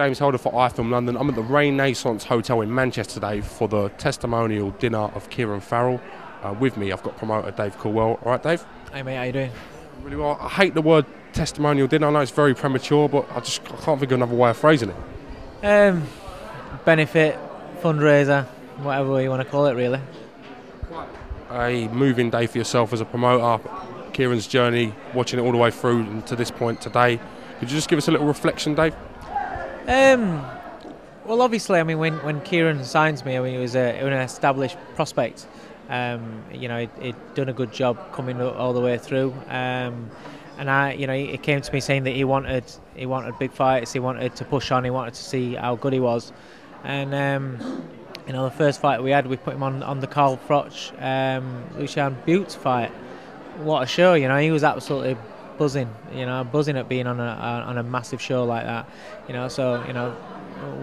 James Holder for iFilm London. I'm at the Renaissance Hotel in Manchester today for the testimonial dinner of Kieran Farrell. With me, I've got promoter Dave Coldwell. All right, Dave? Hey, mate, how you doing? Really well. I hate the word testimonial dinner. I know it's very premature, but I can't think of another way of phrasing it. Benefit, fundraiser, whatever way you want to call it, really. A moving day for yourself as a promoter. Kieran's journey, watching it all the way through and to this point today. Could you just give us a little reflection, Dave? Well, obviously, I mean, when Kieran signs me, I mean, he was an established prospect. He'd done a good job coming all the way through. And he came to me saying that he wanted big fights. He wanted to push on. He wanted to see how good he was. And the first fight we had, we put him on the Carl Froch, Lucian Butte fight. What a show! He was absolutely buzzing. Buzzing at being on a massive show like that.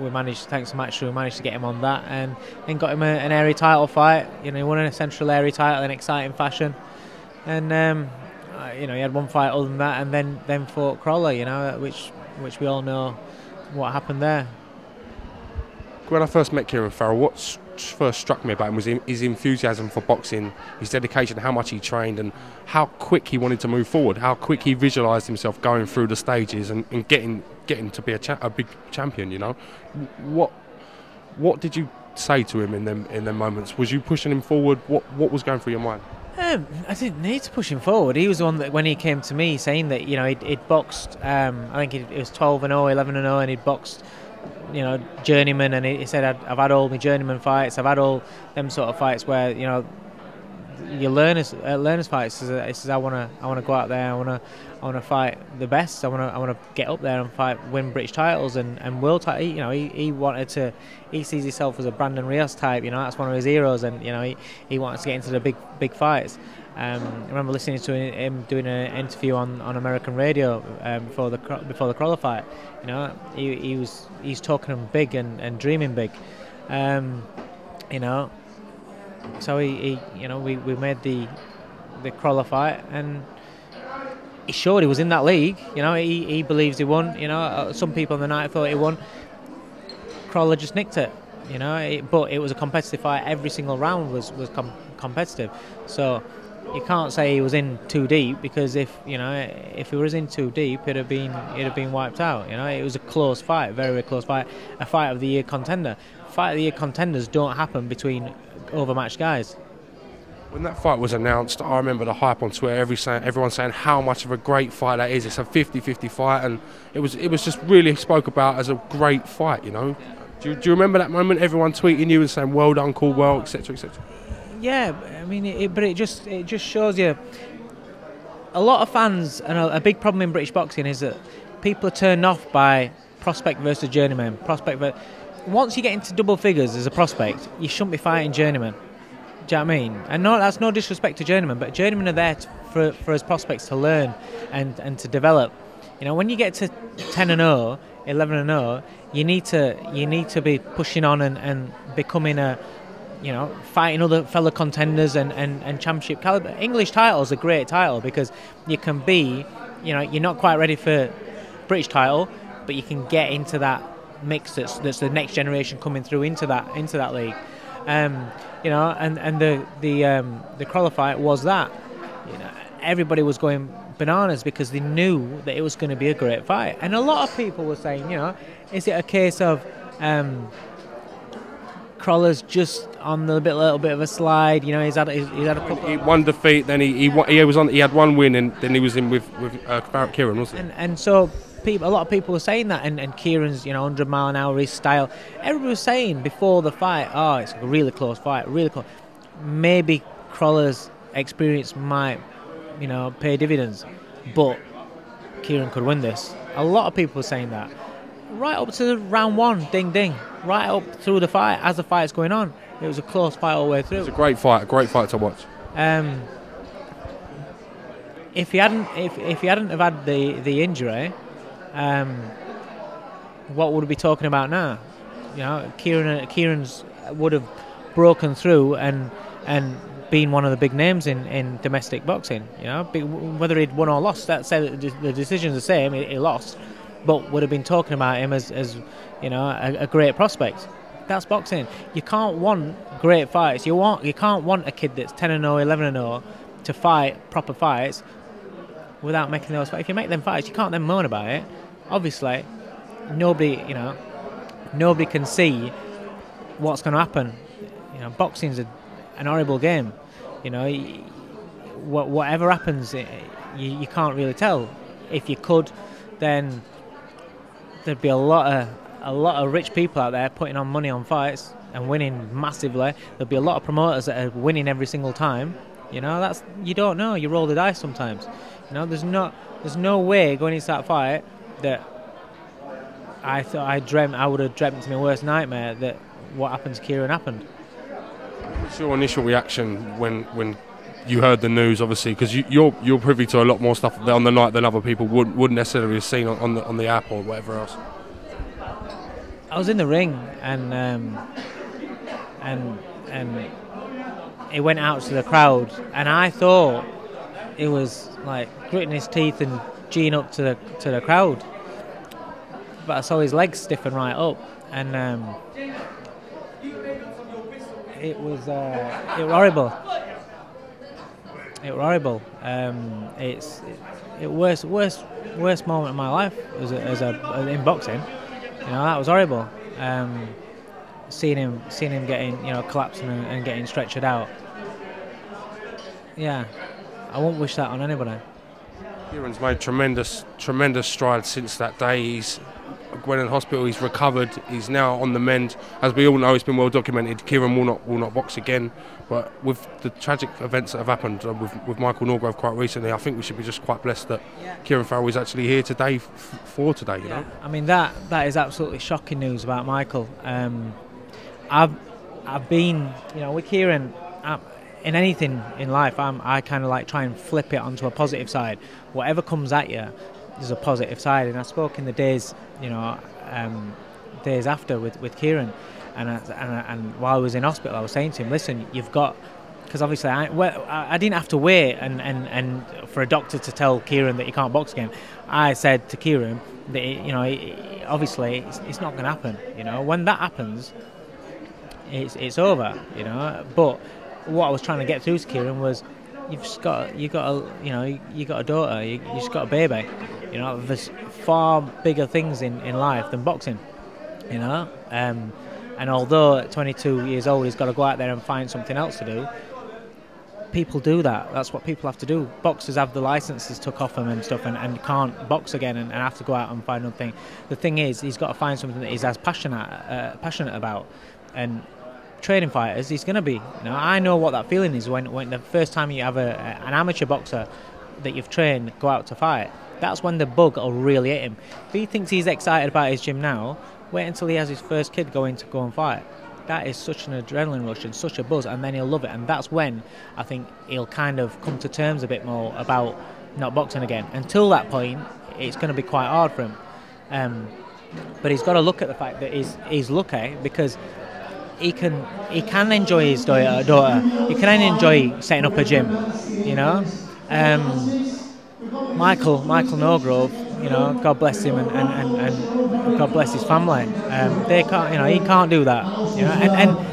We managed, thanks to Match, we managed to get him on that, and then got him an area title fight. He won a central area title in exciting fashion, and he had one fight other than that, and then fought Crawler. Which we all know what happened there. When I first met Kieran Farrell, what first struck me about him was his enthusiasm for boxing, his dedication, how much he trained, and how quick he wanted to move forward, how quick he visualised himself going through the stages and getting to be a big champion. What did you say to him in them moments? Was you pushing him forward? What was going through your mind? I didn't need to push him forward. He was the one that, when he came to me saying that he'd boxed, I think it was 12-0, 11-0, and he'd boxed journeyman, and he said, I've had all my journeyman fights, I've had all them sort of fights where your learners fights. He says, I want to go out there, I want to fight the best, I want to get up there and win British titles and world title. He sees himself as a Brandon Rios type. That's one of his heroes, and he wants to get into the big fights. I remember listening to him doing an interview on American radio before the Crawler fight. He's talking big and dreaming big. So we made the Crawler fight, and he showed he was in that league. He believes he won. Some people on the night thought he won. Crawler just nicked it. But it was a competitive fight. Every single round was competitive. So you can't say he was in too deep, because if he was in too deep, it'd have been wiped out. It was a close fight, very, very close fight, a fight of the year contender. Fight of the year contenders don't happen between overmatched guys. When that fight was announced, I remember the hype on Twitter, everyone saying how much of a great fight that is. It's a 50-50 fight, and it was just really spoke about as a great fight. Do you remember that moment? Everyone tweeting you and saying well done, Coldwell, etc., etc. Yeah, I mean, it just shows you a lot of fans, and a big problem in British boxing is that people are turned off by prospect versus journeyman. Once you get into double figures as a prospect, you shouldn't be fighting journeyman. Do you know what I mean? And no, that's no disrespect to journeyman, but journeymen are there for us prospects to learn and to develop. When you get to 10-0, 11-0, you need to be pushing on and becoming fighting other fellow contenders and championship caliber. English title is a great title because you can be, you're not quite ready for British title, but you can get into that mix that's the next generation coming through into that league. And the Crawler fight was that. Everybody was going bananas because they knew that it was going to be a great fight, and a lot of people were saying, is it a case of Crawler's just on a little bit of a slide? He's had a couple. One defeat, then he had one win, and then he was in with Kieron, wasn't he? And so a lot of people were saying that, and Kieran's 100 mile an hour his style. Everybody was saying before the fight, oh, it's a really close fight, really close. Maybe Crawler's experience might pay dividends, but Kieran could win this. A lot of people were saying that. Right up to round one, ding ding. Right up through the fight, as the fight's going on, it was a close fight all the way through. It was a great fight to watch. If he hadn't have had the injury, what would we be talking about now? Kieran's would have broken through and been one of the big names in domestic boxing. Whether he'd won or lost, that said the decision's the same. He lost, but would have been talking about him as you know, a great prospect. That's boxing. You can't want great fights. You can't want a kid that's 10-0, 11-0 to fight proper fights without making those fights. If you make them fights, you can't then moan about it. Obviously, nobody can see what's going to happen. You know, boxing's an horrible game. You know, whatever happens, you can't really tell. If you could, then there'd be a lot of rich people out there putting on money on fights and winning massively. There'll be a lot of promoters that are winning every single time. You know, you don't know. You roll the dice sometimes. You know, there's no way going into that fight that I would have dreamt in my worst nightmare that what happened to Kieran happened. What's your initial reaction when you heard the news? Obviously, because you're privy to a lot more stuff on the night than other people wouldn't necessarily have seen on the app or whatever else. I was in the ring and it went out to the crowd, and I thought it was like gritting his teeth and geeing up to the crowd. But I saw his legs stiffen right up, and it was horrible. It was horrible. It's the worst moment of my life as in boxing. You know, that was horrible. Seeing him getting, you know, collapsing and getting stretchered out. Yeah, I won't wish that on anybody. Kieran's made tremendous strides since that day. He's went in hospital. He's recovered. He's now on the mend. As we all know, it's been well documented. Kieran will not box again. But with the tragic events that have happened with Michael Norgrove quite recently, I think we should be just quite blessed that Kieran Farrell is actually here today for today. You know, I mean that is absolutely shocking news about Michael. I've been, you know, with Kieran. In anything in life, I kind of like try and flip it onto a positive side. Whatever comes at you, there's a positive side. And I spoke in the days, you know, days after with Kieran, and while I was in hospital, I was saying to him, listen, you've got, because obviously I didn't have to wait and for a doctor to tell Kieran that he can't box again. I said to Kieran that obviously it's not going to happen. You know, when that happens, it's over. You know, but what I was trying to get through to Kieran was, you got a daughter, you just got a baby. You know, there's far bigger things in life than boxing. You know, and although at 22 years old he's got to go out there and find something else to do, people do that. That's what people have to do. Boxers have the licenses took off them and stuff, and can't box again and have to go out and find another thing. The thing is, he's got to find something that he's as passionate about. And training fighters, he's going to be. You know, I know what that feeling is when the first time you have an amateur boxer that you've trained go out to fight. That's when the bug will really hit him. If he thinks he's excited about his gym now, wait until he has his first kid going to go and fight. That is such an adrenaline rush and such a buzz, and then he'll love it. And that's when I think he'll kind of come to terms a bit more about not boxing again. Until that point, it's going to be quite hard for him. But he's got to look at the fact that he's lucky, because he can enjoy his daughter. He can enjoy setting up a gym. You know, Michael Norgrove, you know, God bless him and God bless his family. They can't, you know, he can't do that. You know,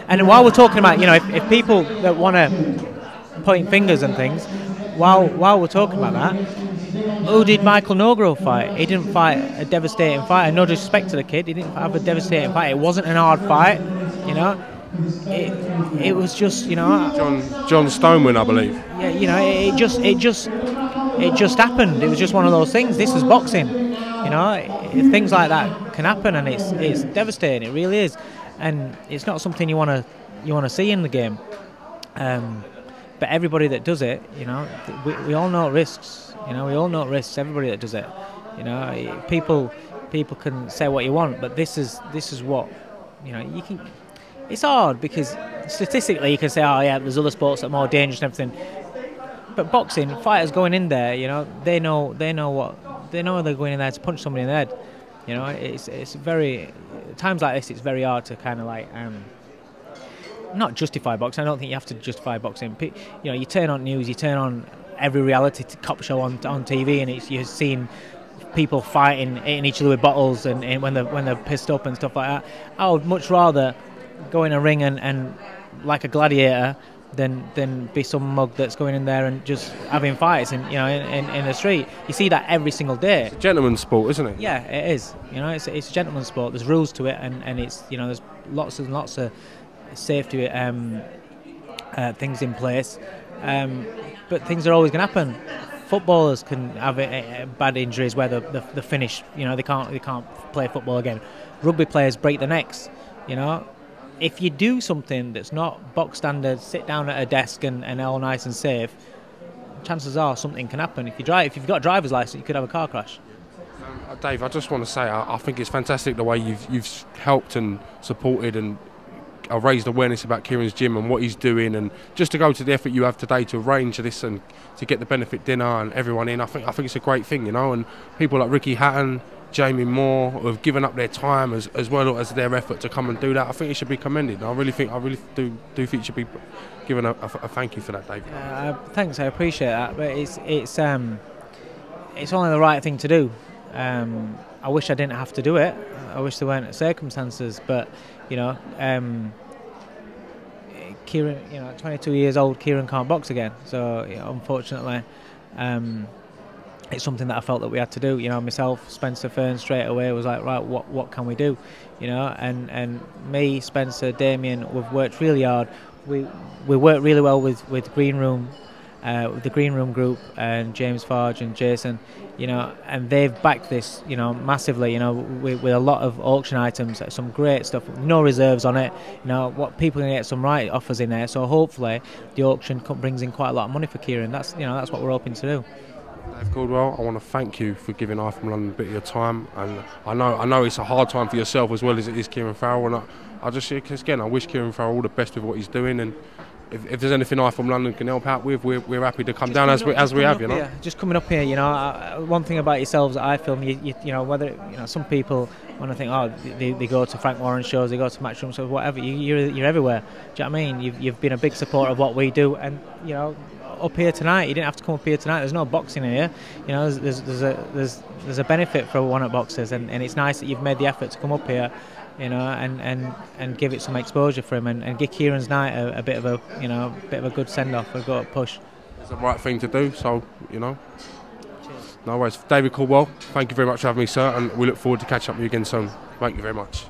and while we're talking about, you know, if people that want to point fingers and things, while we're talking about that, who did Michael Norgrove fight? He didn't fight a devastating fight. And no disrespect to the kid, he didn't have a devastating fight. It wasn't an hard fight. You know, it was just, you know, John Stoneman, I believe. Yeah, you know, it just happened. It was just one of those things. This is boxing. You know, things like that can happen, and it's devastating. It really is, and it's not something you want to see in the game. But everybody that does it, you know, we all know risks. You know, we all know risks. Everybody that does it, you know, people can say what you want, but this is what, you know, you can. It's hard because statistically you can say, oh yeah, there's other sports that are more dangerous and everything. But boxing, fighters going in there, you know, they know they're going in there to punch somebody in the head. You know, it's very, times like this, it's very hard to kind of like not justify boxing. I don't think you have to justify boxing. You know, you turn on news, you turn on every reality cop show on TV, and you're seeing people fighting, hitting each other with bottles, and when they're pissed up and stuff like that. I would much rather go in a ring and like a gladiator than be some mug that's going in there and just having fights in the street. You see that every single day. It's a gentleman's sport, isn't it? Yeah, it is. It's a gentleman's sport. There's rules to it, and it's there's lots and lots of safety things in place. But things are always going to happen. Footballers can have bad injuries where they're finished. They can't play football again. Rugby players break their necks. If you do something that's not box standard, sit down at a desk and all nice and safe, chances are something can happen. If you've got a driver's license, you could have a car crash. Dave, I just want to say I think it's fantastic the way you've helped and supported and raised awareness about Kieran's gym and what he's doing, and just to go to the effort you have today to arrange this and to get the benefit dinner and everyone in. I think it's a great thing, and people like Ricky Hatton, Jamie Moore, who have given up their time as well as their effort to come and do that. I think it should be commended. I really do think it should be given a thank you for that, Dave. Thanks, I appreciate that, but it's only the right thing to do. I wish I didn't have to do it. I wish there weren't circumstances, but Kieran, 22 years old, Kieran can't box again. So unfortunately, it's something that I felt that we had to do. Myself, Spencer, Fern, straight away was like, right, what can we do? And me, Spencer, Damien, we've worked really hard. We work really well with Green Room, with the Green Room group, and James Farge and Jason, and they've backed this, massively, with a lot of auction items, some great stuff, no reserves on it, what people can get some right offers in there. So hopefully the auction brings in quite a lot of money for Kieran. That's what we're hoping to do. Dave Coldwell, I want to thank you for giving I From London a bit of your time, and I know it's a hard time for yourself as well as it is Kieran Farrell, and I wish Kieran Farrell all the best with what he's doing, and if there's anything I From London can help out with, we're happy to come down as we have. Just coming up here, one thing about yourselves that I film, whether some people when I think, they go to Frank Warren shows, they go to Matchroom shows, whatever, you're everywhere. Do you know what I mean? You've been a big supporter of what we do, and up here tonight, you didn't have to come up here tonight. There's no boxing here. There's a benefit for one at boxers, and it's nice that you've made the effort to come up here, and give it some exposure for him, and give Kieran's night a bit of a good send off, a good push. It's the right thing to do. So Cheers. No worries. David Coldwell, thank you very much for having me, sir, and we look forward to catching up with you again soon. Thank you very much.